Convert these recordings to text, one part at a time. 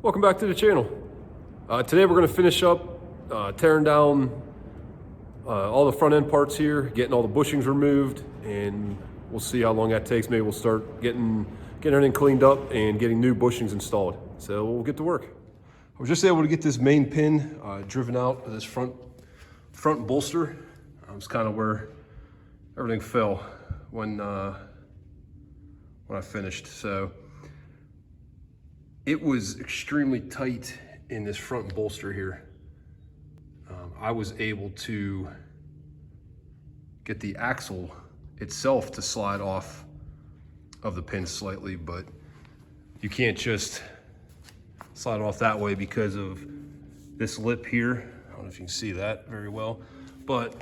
Welcome back to the channel. Today we're going to finish up tearing down all the front end parts here, getting all the bushings removed, and we'll see how long that takes. Maybe we'll start getting everything cleaned up and getting new bushings installed. So we'll get to work. I was just able to get this main pin driven out of this front bolster. That was kind of where everything fell when I finished. So it was extremely tight in this front bolster here. I was able to get the axle itself to slide off of the pin slightly, but you can't just slide off that way because of this lip here. I don't know if you can see that very well, but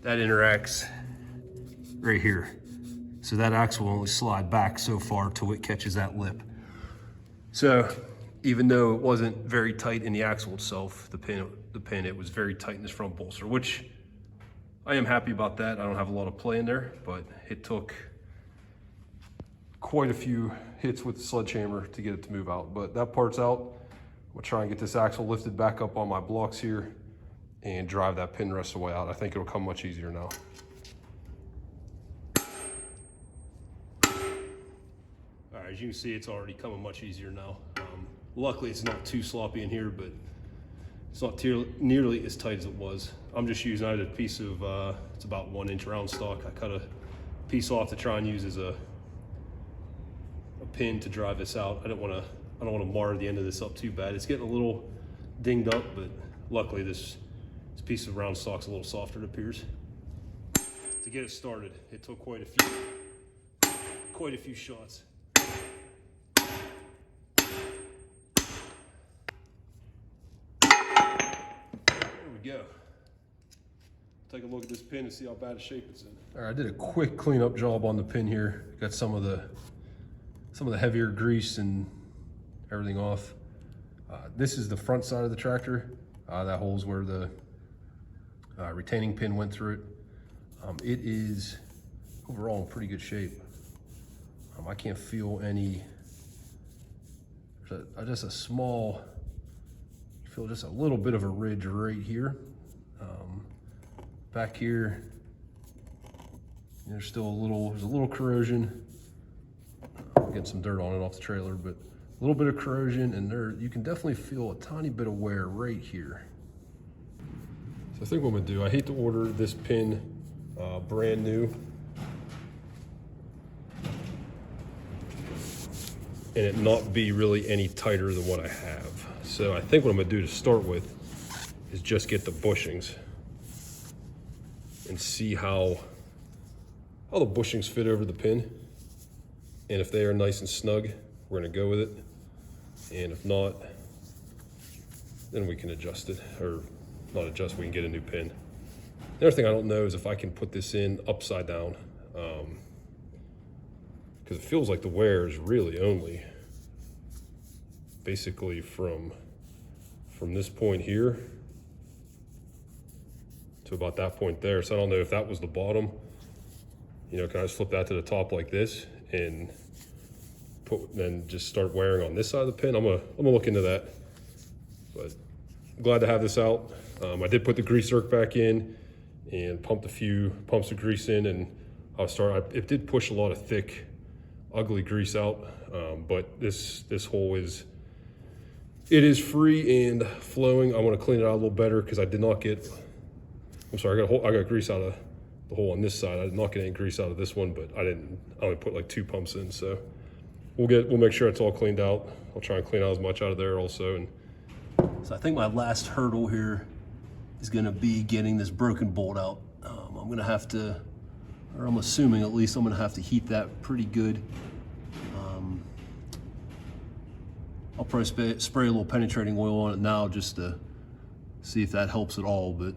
that interacts right here. So that axle will only slide back so far till it catches that lip. So even though it wasn't very tight in the axle itself, the pin, it was very tight in this front bolster, which I am happy about that. I don't have a lot of play in there, but it took quite a few hits with the sledgehammer to get it to move out. But that part's out. We'll try and get this axle lifted back up on my blocks here and drive that pin rest away out. I think it'll come much easier now. All right, as you can see, it's already coming much easier now. Luckily, it's not too sloppy in here, but it's not nearly as tight as it was. I'm just using, I had a piece of, it's about 1 inch round stock. I cut a piece off to try and use as a pin to drive this out. I don't want to mar the end of this up too bad. It's getting a little dinged up, but luckily this piece of round stock's a little softer, it appears. To get it started, it took quite a few shots. Go. Take a look at this pin and see how bad a shape it's in. All right, I did a quick cleanup job on the pin here. Got some of the heavier grease and everything off. This is the front side of the tractor. That hole's where the retaining pin went through it. It is overall in pretty good shape. I can't feel any, just a small, feel just a little bit of a ridge right here. Back here, there's a little corrosion. Getting some dirt on it off the trailer, but a little bit of corrosion, and there you can definitely feel a tiny bit of wear right here. So I think what I'm gonna do, I hate to order this pin brand new and it not be really any tighter than what I have. So I think what I'm gonna do to start with is just get the bushings and see how the bushings fit over the pin. And if they are nice and snug, we're gonna go with it. And if not, then we can adjust it, or not adjust, we can get a new pin. The other thing I don't know is if I can put this in upside down, because it feels like the wear is really only basically from this point here to about that point there. So I don't know if that was the bottom. You know, can I just flip that to the top like this and then just start wearing on this side of the pin? I'm gonna look into that. But I'm glad to have this out. I did put the grease zerk back in and pumped a few pumps of grease in, and it did push a lot of thick, ugly grease out. But this hole is free and flowing. I want to clean it out a little better because I did not get, I got grease out of the hole on this side. I did not get any grease out of this one, but I only put like 2 pumps in. So we'll make sure it's all cleaned out. I'll try and clean out as much out of there also. And so I think my last hurdle here is gonna be getting this broken bolt out. I'm gonna have to, or I'm assuming at least, I'm gonna have to heat that pretty good. I'll probably spray a little penetrating oil on it now just to see if that helps at all, but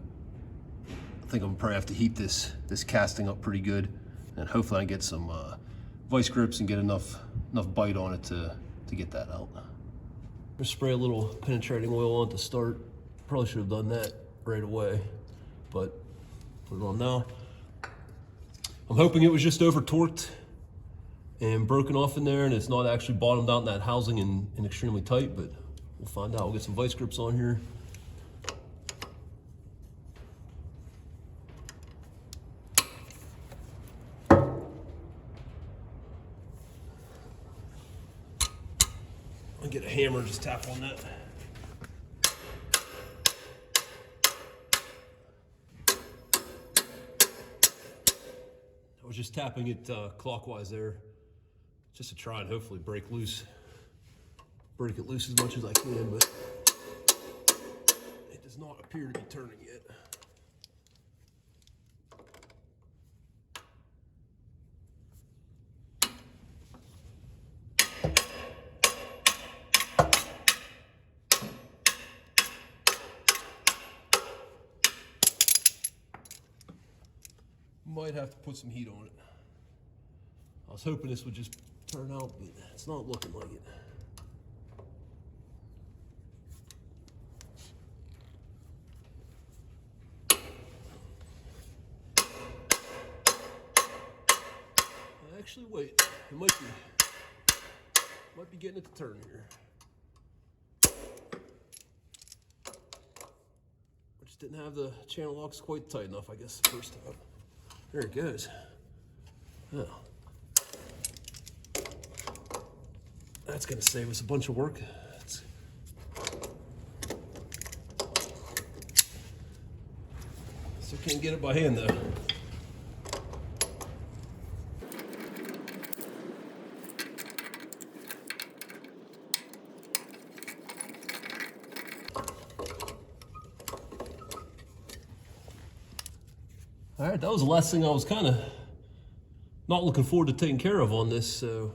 I think I'm gonna probably have to heat this casting up pretty good, and hopefully I get some vice grips and get enough bite on it to get that out. Just spray a little penetrating oil on it to start. Probably should have done that right away, but put it on now. I'm hoping it was just over torqued. and broken off in there, and it's not actually bottomed out in that housing and extremely tight, but we'll find out. We'll get some vice grips on here. I'll get a hammer and just tap on that. I was just tapping it clockwise there, just to try and hopefully break it loose as much as I can, but it does not appear to be turning yet. Might have to put some heat on it. I was hoping this would just turn out, but it's not looking like it. Actually, wait, it might be getting it to turn here. I just didn't have the channel locks quite tight enough, I guess, the first time. There it goes. Oh. That's gonna save us a bunch of work. Still can't get it by hand though. All right, that was the last thing I was kind of not looking forward to taking care of on this, so.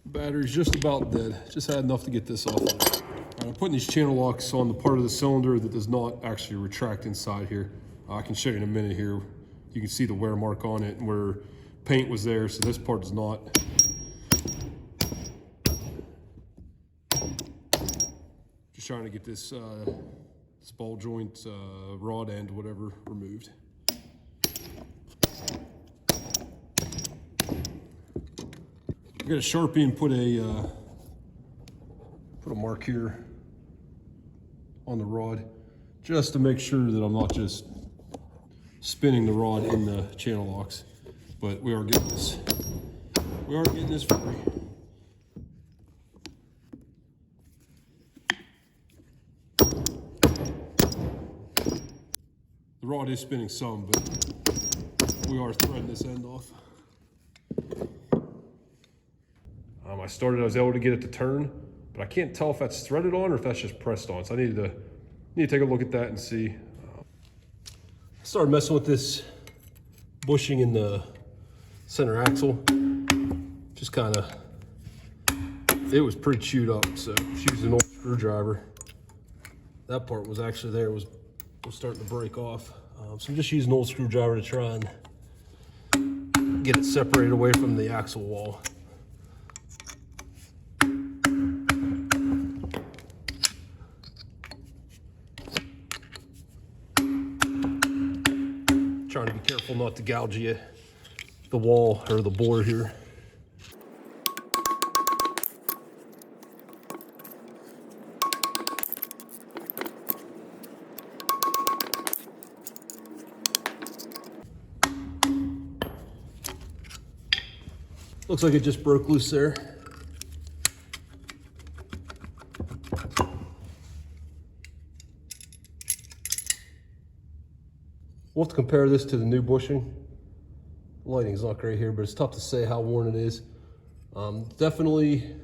Battery's just about dead. Just had enough to get this off of it. I'm putting these channel locks on the part of the cylinder that does not actually retract inside here. I can show you in a minute here. You can see the wear mark on it and where paint was there, so this part does not. Just trying to get this ball joint, rod end, whatever, removed. I'm gonna Sharpie and put a mark here on the rod, just to make sure that I'm not just spinning the rod in the channel locks. But we are getting this. We are getting this free. The rod is spinning some, but we are threading this end off. I was able to get it to turn, but I can't tell if that's threaded on or if that's just pressed on. So I need to take a look at that and see. I started messing with this bushing in the center axle. Just kind of, it was pretty chewed up, so just used an old screwdriver. That part was actually there, was starting to break off. So I'm just using an old screwdriver to try and get it separated away from the axle wall. Trying to be careful not to gouge the wall or the board here. Looks like it just broke loose there. We'll have to compare this to the new bushing. The lighting's not great here, but it's tough to say how worn it is. Definitely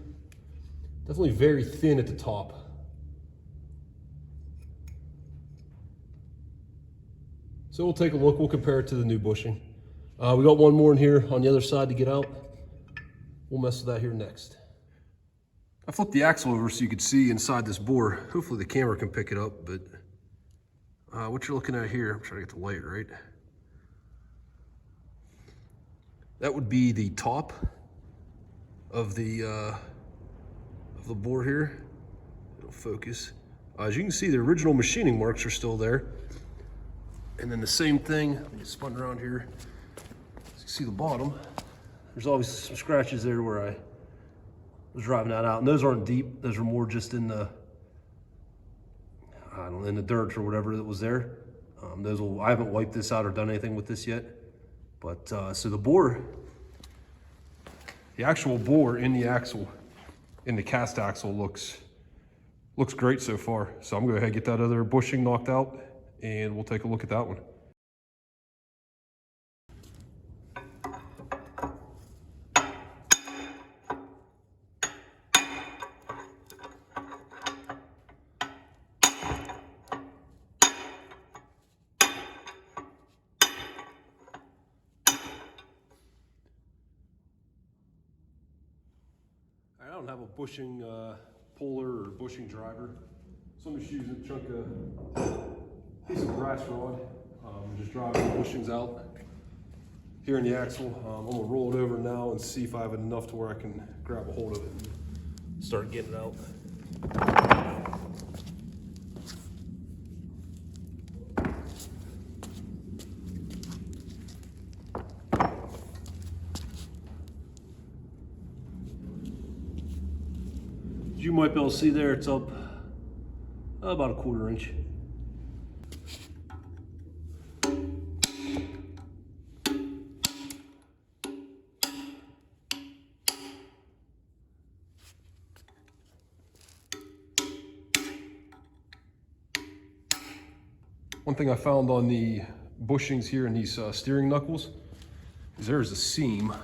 very thin at the top. So we'll take a look, we'll compare it to the new bushing. We got one more in here on the other side to get out. We'll mess with that here next. I flipped the axle over so you could see inside this bore. Hopefully the camera can pick it up, but what you're looking at here, I'm trying to get the light right. That would be the top of the of the bore here. It'll focus. As you can see, the original machining marks are still there. And then the same thing, let me get spun around here. So you see the bottom. There's always some scratches there where I was driving that out. And those aren't deep. Those are more just in the, I don't know, in the dirt or whatever that was there. I haven't wiped this out or done anything with this yet. But so the bore, the actual bore in the axle, in the cast axle looks great so far. So I'm gonna go ahead and get that other bushing knocked out and we'll take a look at that one. I don't have a bushing puller or bushing driver. So I'm just using a chunk of piece of brass rod. Just driving the bushings out here in the axle. I'm gonna roll it over now and see if I have enough to where I can grab a hold of it and start getting it out. You might be able to see there, it's up about a 1/4 inch. One thing I found on the bushings here in these steering knuckles is there is a seam. I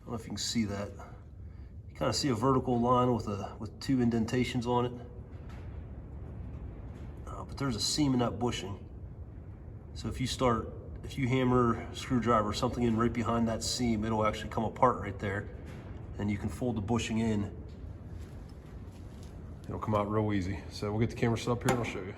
don't know if you can see that. You kind of see a vertical line with 2 indentations on it. But there's a seam in that bushing. So if you hammer a screwdriver or something in right behind that seam, it'll actually come apart right there. And you can fold the bushing in. It'll come out real easy. So we'll get the camera set up here and I'll show you.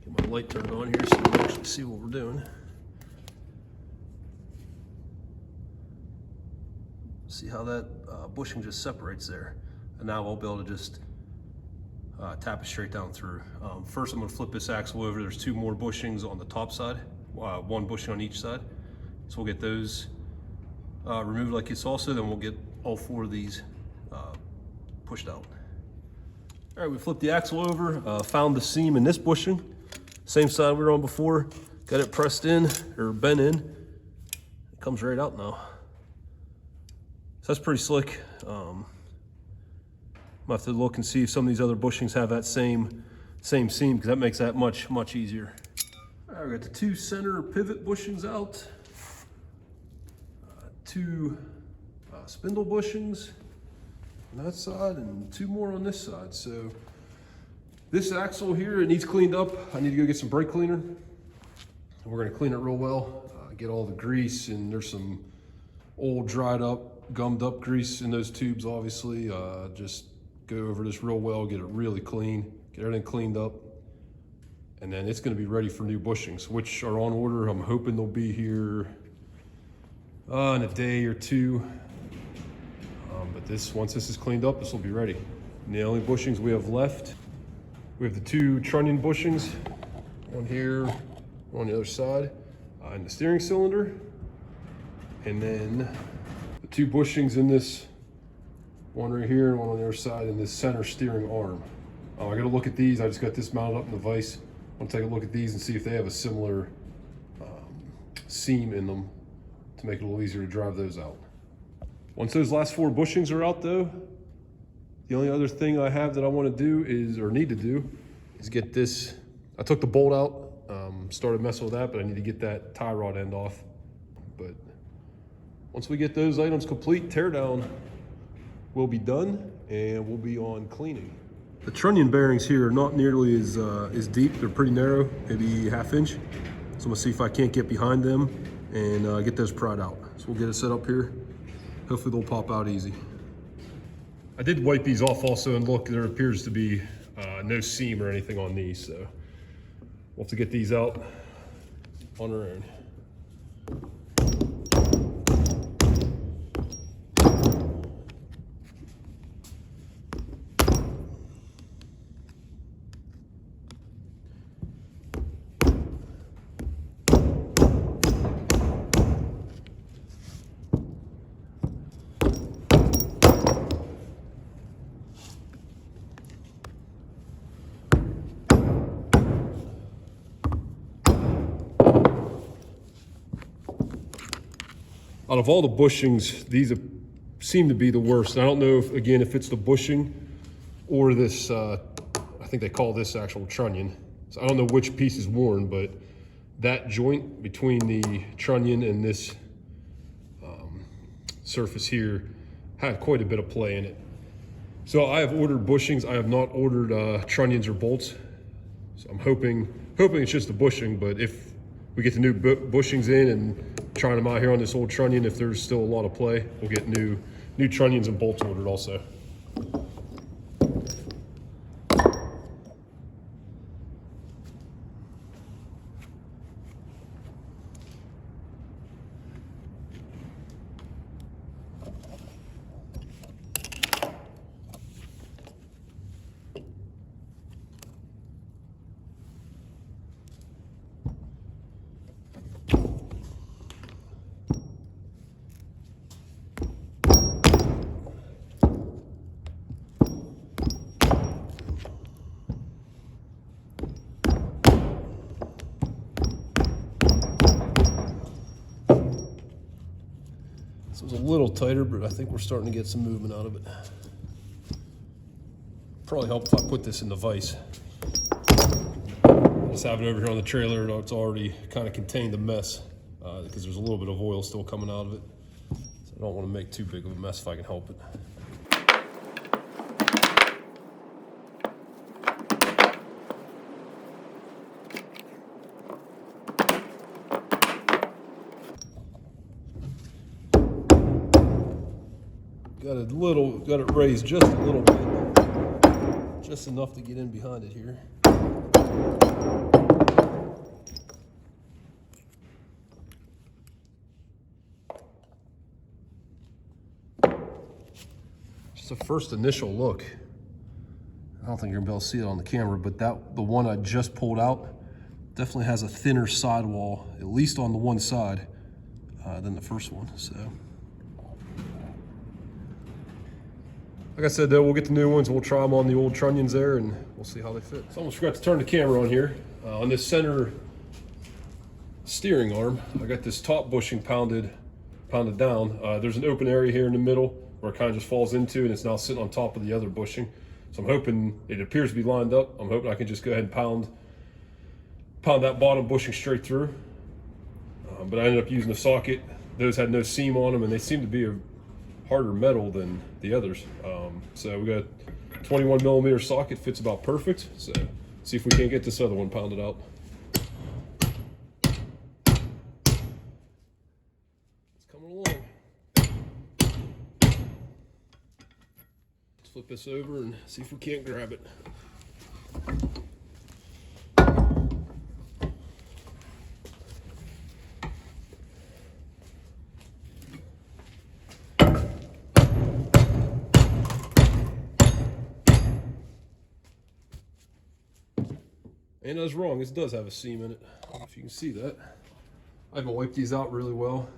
Get my light turned on here so you can actually see what we're doing. See how that bushing just separates there. And now we'll be able to just tap it straight down through. First, I'm gonna flip this axle over. There's 2 more bushings on the top side, 1 bushing on each side. So we'll get those removed like it's also, then we'll get all 4 of these pushed out. All right, we flipped the axle over, found the seam in this bushing. Same side we were on before, got it pressed in, or bent in. It comes right out now. So that's pretty slick. I'll have to look and see if some of these other bushings have that same seam, because that makes that much easier. All right, we got the 2 center pivot bushings out. 2 spindle bushings on that side and 2 more on this side. So this axle here, it needs cleaned up. I need to go get some brake cleaner. We're gonna clean it real well, get all the grease, and there's some old dried up, gummed up grease in those tubes, obviously. Just go over this real well, get it really clean, get everything cleaned up. And then it's gonna be ready for new bushings, which are on order. I'm hoping they'll be here in a day or 2. But once this is cleaned up, this will be ready. And the only bushings we have left, we have the 2 trunnion bushings, one here, one on the other side, in the steering cylinder. And then the 2 bushings in this, one right here and one on the other side in this center steering arm. I gotta look at these. I just got this mounted up in the vise. I'm gonna take a look at these and see if they have a similar seam in them to make it a little easier to drive those out. Once those last 4 bushings are out though, The only other thing I have that I want to do or need to do is get this. I took the bolt out, started messing with that, but I need to get that tie rod end off. But once we get those items complete, teardown will be done and we'll be on cleaning. The trunnion bearings here are not nearly as deep. They're pretty narrow, maybe ½ inch. So I'm gonna see if I can't get behind them and get those pried out. So we'll get it set up here. Hopefully they'll pop out easy. I did wipe these off also, and look, there appears to be no seam or anything on these, so we'll have to get these out on our own. Out of all the bushings, these seem to be the worst. I don't know if it's the bushing or this, I think they call this actual trunnion. So I don't know which piece is worn, but that joint between the trunnion and this surface here had quite a bit of play in it. So I have ordered bushings. I have not ordered trunnions or bolts. So I'm hoping it's just the bushing, but if we get the new bushings in and trying them out here on this old trunnion, if there's still a lot of play, we'll get new trunnions and bolts ordered also. This was a little tighter, but I think we're starting to get some movement out of it. Probably help if I put this in the vise. I just have it over here on the trailer. It's already kind of contained the mess because there's a little bit of oil still coming out of it. So I don't want to make too big of a mess if I can help it. Got it raised just a little bit, just enough to get in behind it here. Just a first initial look. I don't think you're gonna be able to see it on the camera, but the one I just pulled out definitely has a thinner sidewall, at least on the one side, than the first one. So. Like I said, though, we'll get the new ones. We'll try them on the old trunnions there, and we'll see how they fit. So I almost forgot to turn the camera on here. On this center steering arm, I got this top bushing pounded down. There's an open area here in the middle where it kind of just falls into, and it's now sitting on top of the other bushing. So I'm hoping it appears to be lined up. I'm hoping I can just go ahead and pound that bottom bushing straight through. But I ended up using a socket. Those had no seam on them, and they seem to be a harder metal than the others. So we got 21 millimeter socket, fits about perfect. So see if we can't get this other one pounded out. It's coming along. Let's flip this over and see if we can't grab it. And I was wrong, this does have a seam in it. I don't know if you can see that. I haven't wiped these out really well.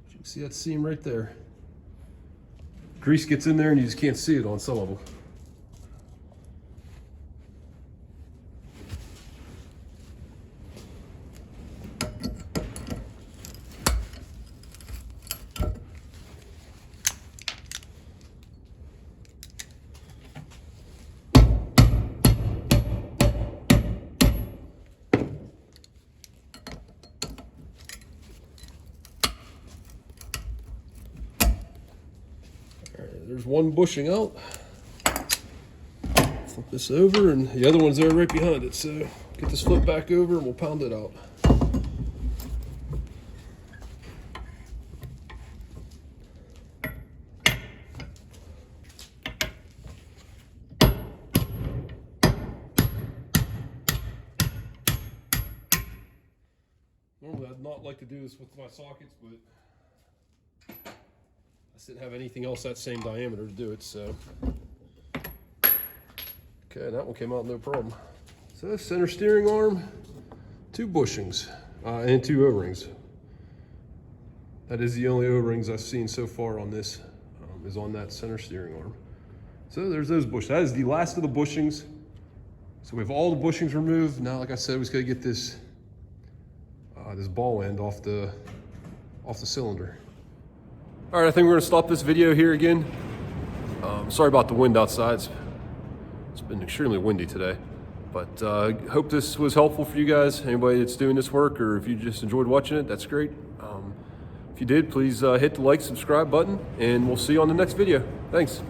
But you can see that seam right there. Grease gets in there and you just can't see it on some of them. there's one bushing out. Flip this over, and the other one's there right behind it. So get this flip back over and we'll pound it out. Normally I'd not like to do this with my sockets, but I just didn't have anything else that same diameter to do it, so. Okay, that one came out no problem. So center steering arm, 2 bushings, and 2 O-rings. That is the only O-rings I've seen so far on this, is on that center steering arm. So there's those bushings. That is the last of the bushings. So we have all the bushings removed. Now, like I said, we just gotta get this this ball end off the cylinder. All right, I think we're gonna stop this video here again. Sorry about the wind outside. It's been extremely windy today, but hope this was helpful for you guys. Anybody that's doing this work, or if you just enjoyed watching it, that's great. If you did, please hit the like, subscribe button, and we'll see you on the next video. Thanks.